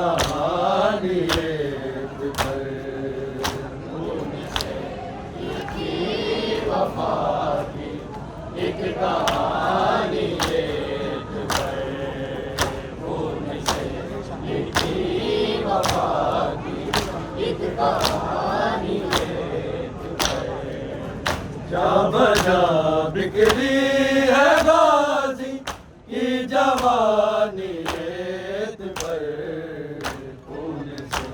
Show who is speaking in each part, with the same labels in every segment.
Speaker 1: कहानी रेत पर, खून से लिखी वफा की एक कहानी रेत पर, खून से लिखी वफा की एक कहानी रेत पर। जा बजा बिखरी है गाजी की जवानी रेत पर, खून से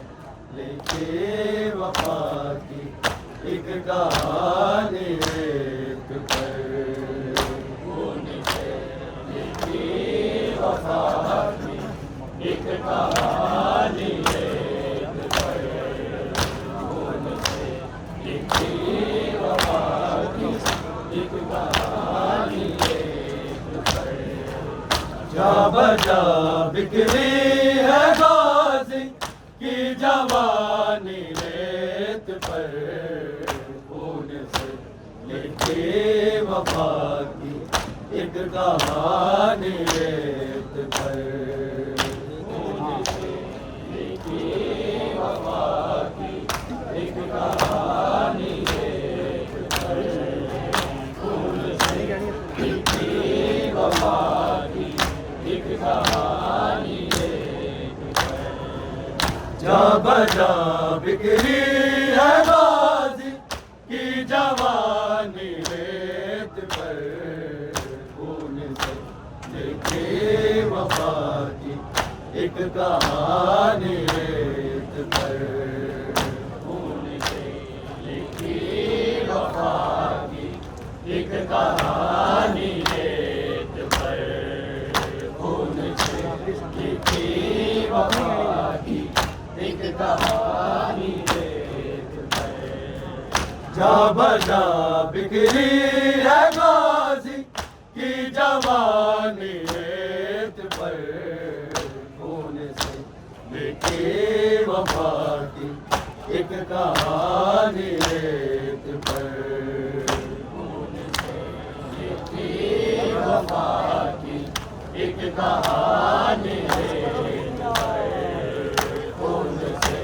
Speaker 1: लिखी वफा की एक कहानी रेत पर, खून से लिखी वफा की एक कहानी रेत पर, खून से लिखी वफा की एक कहानी रेत पर। जा बजा बिखरी है गाजी की जवानी रेत पर, खून से लिखी वफा की एक कहानी रेत पर, खून से लिखी वफा की एक कहानी रेत पर, खून से लिखी वफा की एक कहानी रेत पर। जा बजा बिखरी है गाजी की जवानी रेत पर, खून से लिखी वफा की एक कहानी रेत पर, खून से लिखी वफा की एक कहानी रेत पर, खून से लिखी वफा की एक कहानी रेत पर। जा बजा बिखरी है गाजी की जवानी रेत पर, खून से लिखी वफा की एक कहानी रेत पर, खून से लिखी वफा की एक कहानी रेत पर, खून से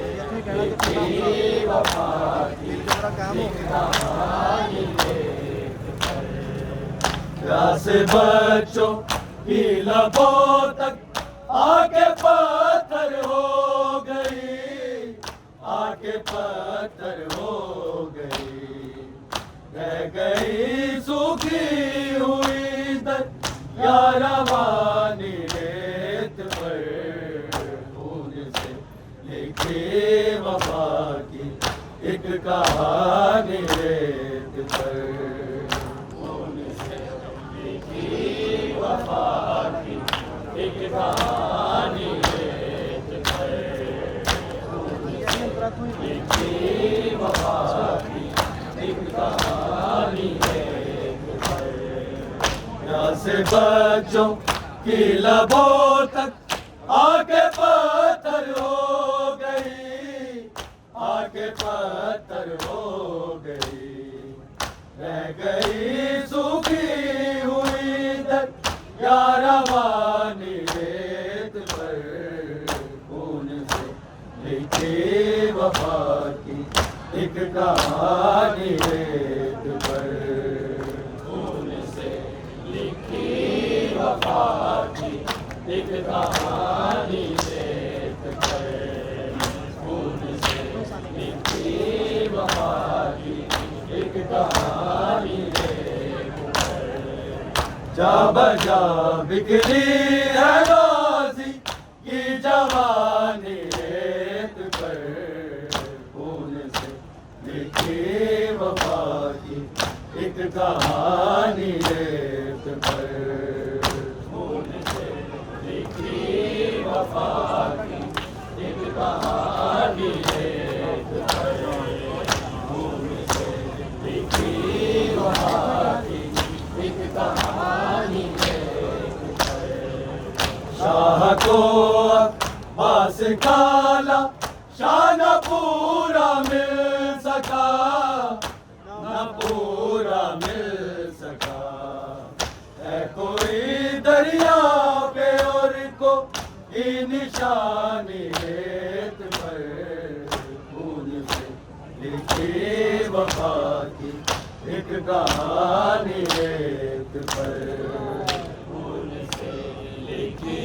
Speaker 1: लिखी वफा की एक कहानी रेत पर। प्यासे बच्चों की लबों तक आके पत्थर हो गई, आके पत्थर हो गई, रह गई सूखी हुई दरिया रवानी रेत पर, खून से लिखी वफा की एक कहानी रेत पर, खून से लिखी वफा की एक कहानी रेत पर, खून से लिखी वफा की एक कहानी रेत पर। प्यासे बच्चों की लबों तक आके पत्थर हो गई, आके पत्थर हो गई, रह गई सूखी हुई दरिया रवानी रेत पर, खून से लिखी वफा की एक कहानी रेत पर, खून से लिखी वफा की एक कहानी रेत पर, खून से लिखी वफा की एक कहानी रेत पर। जा बजा बिखरी है गाजी की जवानी रेत पर, खून से लिखी वफा की एक कहानी रेत पर, खून से लिखी वफा की एक कहानी रेत पर, खून से लिखी वफा की एक कहानी रेत पर। शाह को अब्बास काला शान पूरा मिल सका, न पूरा मिल सका, है कोई दरिया पे और को निशानी है लिखी वफा की एक कहानी रेत पर, खून से लिखी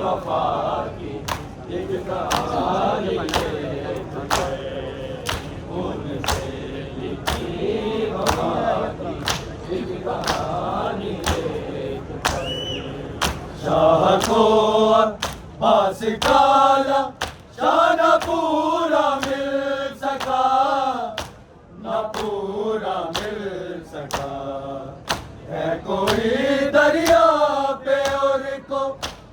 Speaker 1: वफा की एक कहानी रेत पर, खून से लिखी वफा की एक कहानी रेत पर। शाह को पास काला शाह न पूरा मिल सका, न पूरा मिल सका। है कोई दरिया पे और को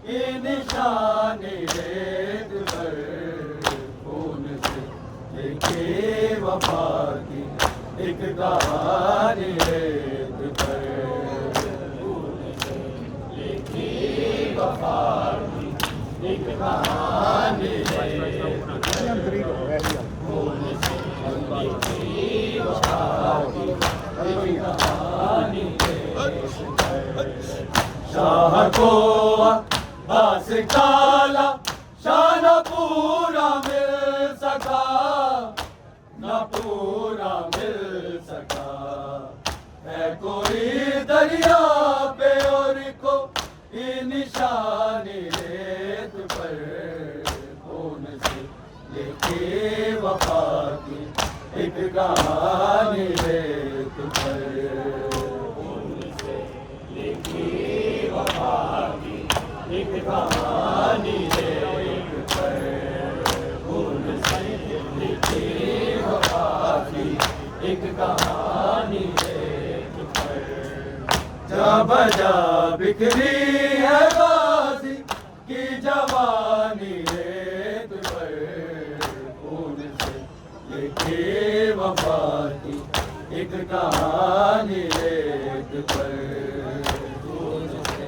Speaker 1: ये निशानी रेत पर, खून से लिखी वफा की एक कहानी रेत पर, खून से लिखी वफा की एक कहानी रेत पर, खून से लिखी वफा की एक कहानी रेत पर। शाह को बास काला शाह न पूरा मिल सका, न पूरा मिल सका। है कोई दरिया पे और को ये निशानी रेत पर, खून से लिखी वफा की एक कहानी रेत पर, खून से लिखी वफा की एक कहानी रेत पर, खून से लिखी वफा की एक कहानी रेत पर। जा बजा बिखरी है गाजी की जवानी रेत पर, खून से लिखी वफा की एक कहानी रेत पर, खून से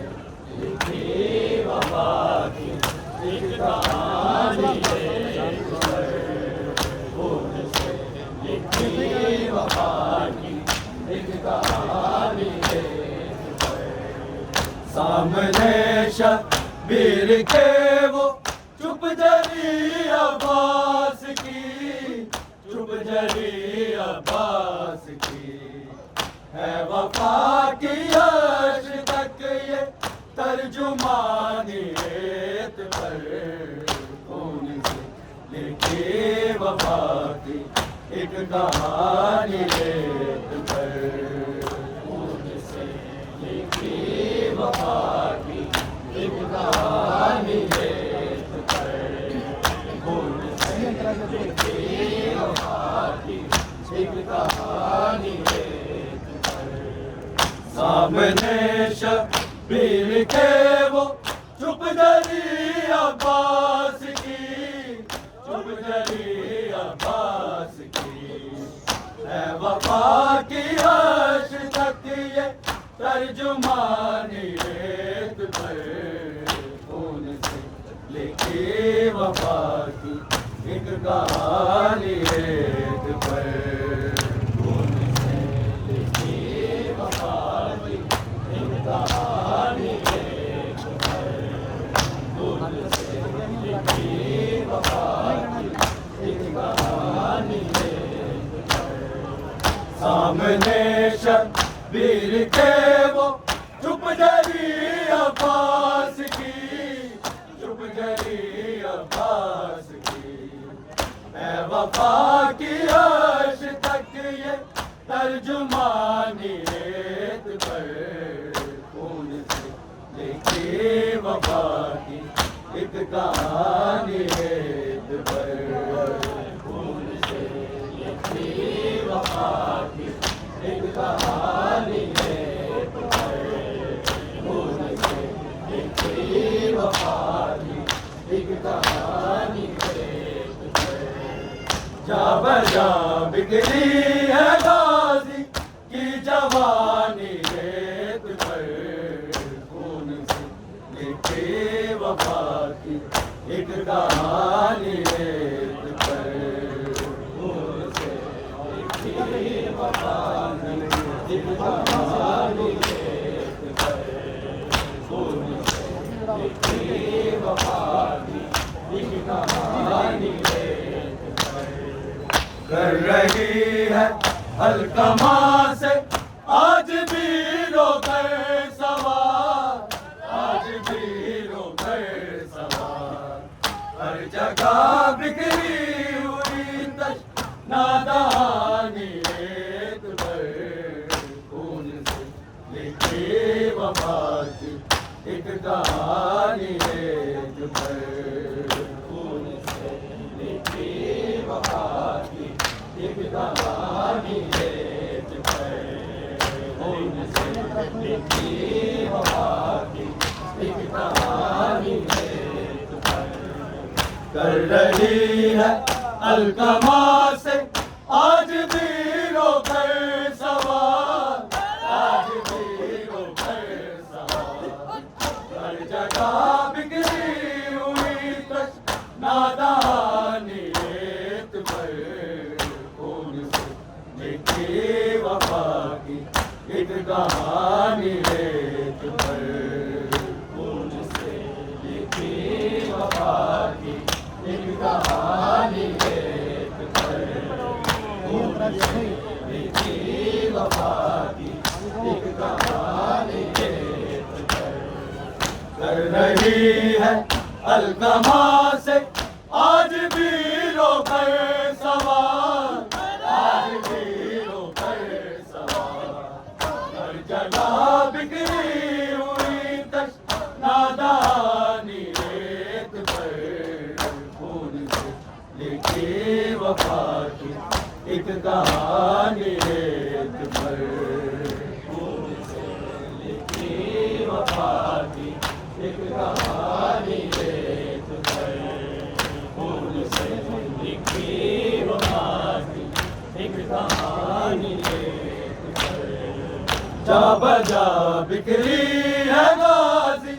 Speaker 1: लिखी वफा की एक कहानी रेत पर, खून से लिखी वफा की एक कहानी रेत पर। सामने शबीर के वो चुप जरी अब्बास की, चुप जरी अब्बास की। है वफा की अर्श तक ये तर्जुमानी रेत पर, खून से लिखी वफा की एक कहानी रेत पर, खून से लिखी वफा की एक कहानी रेत पर, खून से लिखी वफा की एक कहानी रेत पर। सामने शबीर के वो चुप जरी अब्बास की, चुप जरी अब्बास की। है वफा की अर्श तक ये तर्जुमानी रेत पर, खून से लिखी वफा की एक कहानी रेत पर, खून से लिखी वफा की एक कहानी रेत पर, खून से लिखी वफा की एक कहानी रेत पर। सामने शबीर के वो चुप जरी अब्बास की, चुप जरी अब्बास की। है वफा की अर्श तक ये तर्जुमानी रेत पर, खून से लिखी वफा की एक कहानी रेत पर, खून से लिखी वफा की एक कहानी रेत पर, खून से लिखी वफा की एक कहानी रेत पर। जा बजा बिखरी है गाजी की जवानी रेत पर, खून से लिखी वफा की एक कहानी रेत पर, खून से लिखी वफा की एक कहानी रेत पर, खून से लिखी वफा की एक कहानी रेत पर। कर रही है अलकमा से आज भी रोकर सवार, आज भी रोकर सवार। हर जगह बिखरी हुई तश नादानी रेत पर, खून से लिखी वफा की एक कहानी रेत पर, खून से लिखी वफा की एक कहानी रेत पर, खून से लिखी वफा की एक कहानी रेत पर। कर रही है अलकमा से आज भी रोकर सवार, आज भी रोकर सवार। हर जगह बिखरी हुई तश नादानी रेत पर, खून से लिखी वफा की एक कहानी रेत पर, खून से लिखी वफा की एक कहानी रेत पर, खून से लिखी वफा की एक कहानी रेत पर। कर रही है अलकमा से आज भी रोकर सवार, आज भी रोकर सवार। हर जगह बिखरी हुई तश नादानी रेत पर, खून से लिखी वफा की एक कहानी रेत पर, खून से लिखी वफा की एक कहानी रेत पर, खून से लिखी वफा की एक कहानी रेत पर। जा बजा बिखरी है गाजी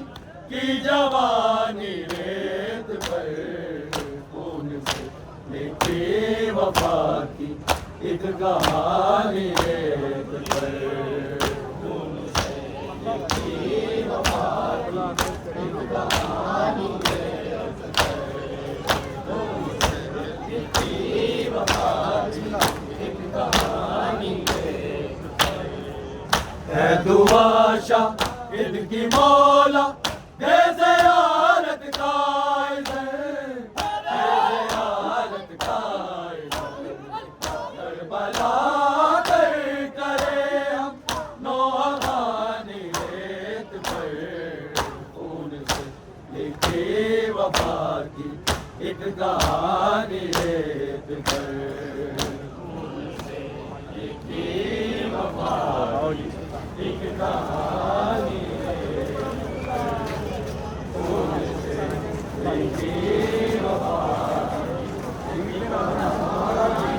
Speaker 1: की जवानी रेत पर, खून से लिखी वफा की एक कहानी रेत पर, खून से लिखी वफा की एक कहानी रेत पर, खून से लिखी वफा की एक कहानी रेत पर। है दुआ शाहिद की मौला दे ज़ियारत का इज़्ज़त, दे ज़ियारत का इज़्ज़त। करबला कर करे हम नौहानी रेत पर, खून से लिखी वफा की एक कहानी रेत पर, खून से लिखी वफा की एक कहानी रेत पर, खून से लिखी वफा की एक कहानी।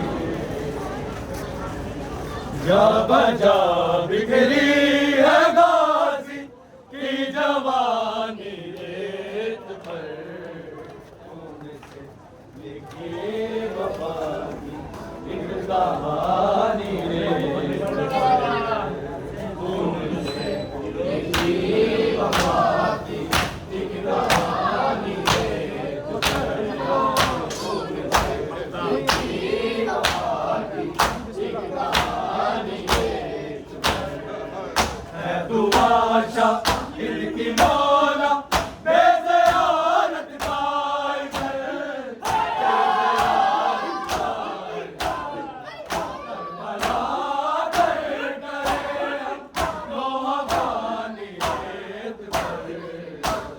Speaker 1: जा बजा बिखरी है गाजी की जवानी रेत पर, खून से लिखी वफा की एक कहानी रेत पर, खून से लिखी वफा की एक कहानी रेत पर, खून से लिखी वफा की एक कहानी रेत पर। है दुआ शाहिद की मौला दे ज़ियारत का इज़्ज़त, दे ज़ियारत का इज़्ज़त। करबला कर करे हम नौहानी रेत पर,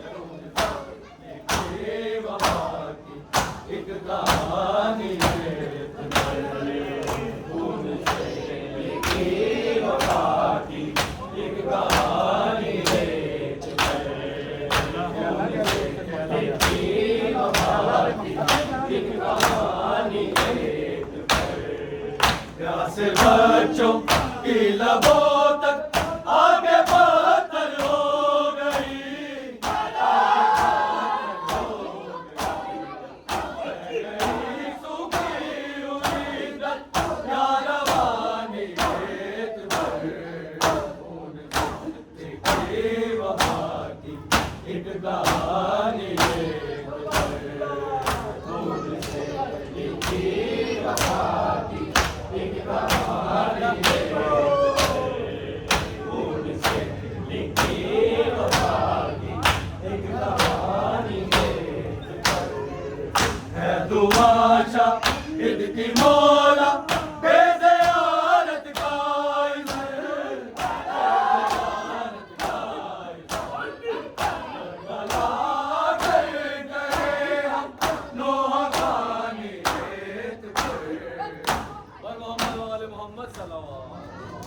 Speaker 1: खून से लिखी वफा की एक कहानी रेत पर, खून से लिखी वफा की एक कहानी रेत पर, खून से लिखी वफा की एक कहानी रेत पर। प्यास बच्चों की लबों तक आगे बदतर हो गई, सूखी हुई दर या रवानी रेत पर, खून से लिखी वफा की एक कहानी रेत पर, खून से लिखी वफा की की मौत